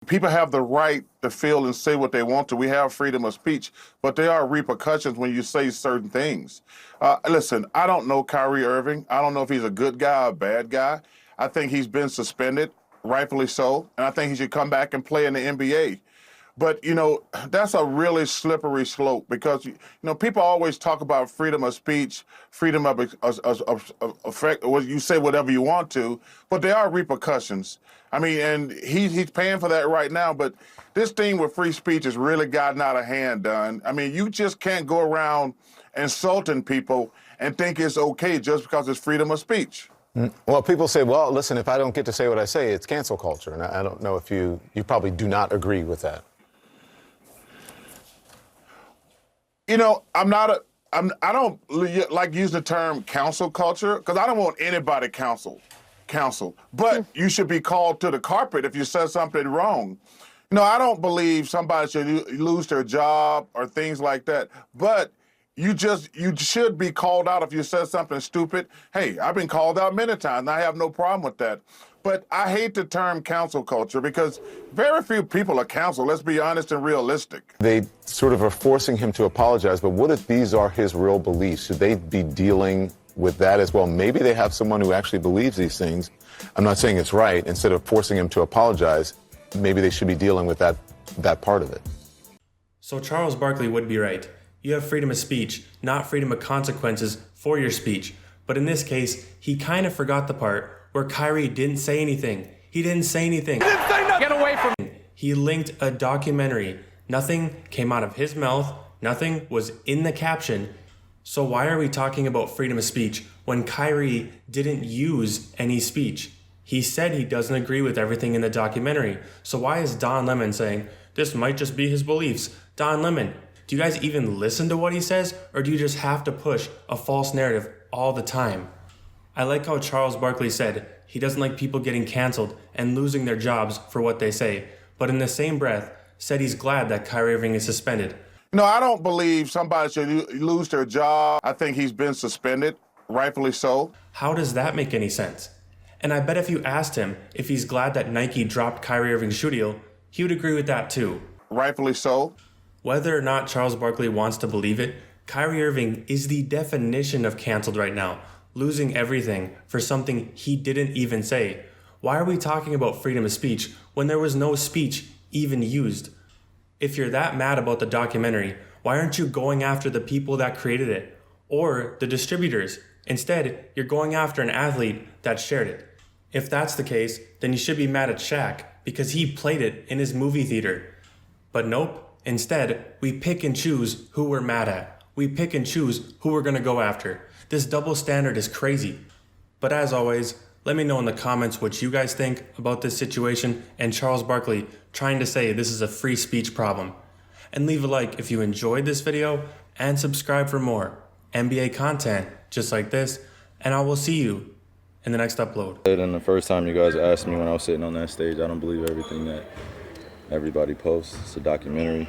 People have the right to feel and say what they want to. We have freedom of speech, but there are repercussions when you say certain things. Listen, I don't know Kyrie Irving. I don't know if he's a good guy or a bad guy. I think he's been suspended, rightfully so, and I think he should come back and play in the NBA. But, that's a really slippery slope because, people always talk about freedom of speech, freedom of effect, or you say whatever you want to, but there are repercussions. I mean, and he's paying for that right now, but this thing with free speech has really gotten out of hand, Don. I mean, you just can't go around insulting people and think it's okay just because it's freedom of speech. Well, people say, well, listen, if I don't get to say what I say, it's cancel culture. And I don't know if you probably do not agree with that. I don't like use the term council culture because I don't want anybody counsel. But you should be called to the carpet if you said something wrong. I don't believe somebody should lose their job or things like that. But you should be called out if you said something stupid. Hey, I've been called out many times, and I have no problem with that. But I hate the term cancel culture because very few people are canceled. Let's be honest and realistic. They sort of are forcing him to apologize, but what if these are his real beliefs? Should they be dealing with that as well? Maybe they have someone who actually believes these things. I'm not saying it's right. Instead of forcing him to apologize, maybe they should be dealing with that part of it. So Charles Barkley would be right. You have freedom of speech, not freedom of consequences for your speech. But in this case, he kind of forgot the part where Kyrie didn't say anything. He didn't say anything. He didn't say nothing. Get away from me. He linked a documentary. Nothing came out of his mouth. Nothing was in the caption. So why are we talking about freedom of speech when Kyrie didn't use any speech? He said he doesn't agree with everything in the documentary. So why is Don Lemon saying, this might just be his beliefs? Don Lemon, do you guys even listen to what he says, or do you just have to push a false narrative all the time? I like how Charles Barkley said he doesn't like people getting canceled and losing their jobs for what they say, but in the same breath said he's glad that Kyrie Irving is suspended. I don't believe somebody should lose their job. I think he's been suspended, rightfully so. How does that make any sense? And I bet if you asked him if he's glad that Nike dropped Kyrie Irving's shoe deal, he would agree with that too. Rightfully so. Whether or not Charles Barkley wants to believe it, Kyrie Irving is the definition of canceled right now, losing everything for something he didn't even say. Why are we talking about freedom of speech when there was no speech even used? If you're that mad about the documentary, why aren't you going after the people that created it or the distributors? Instead, you're going after an athlete that shared it. If that's the case, then you should be mad at Shaq because he played it in his movie theater. But nope. Instead, we pick and choose who we're mad at. We pick and choose who we're gonna go after. This double standard is crazy. But as always, let me know in the comments what you guys think about this situation and Charles Barkley trying to say this is a free speech problem. And leave a like if you enjoyed this video and subscribe for more NBA content just like this. And I will see you in the next upload. And the first time you guys asked me when I was sitting on that stage, I don't believe everything that everybody posts. It's a documentary.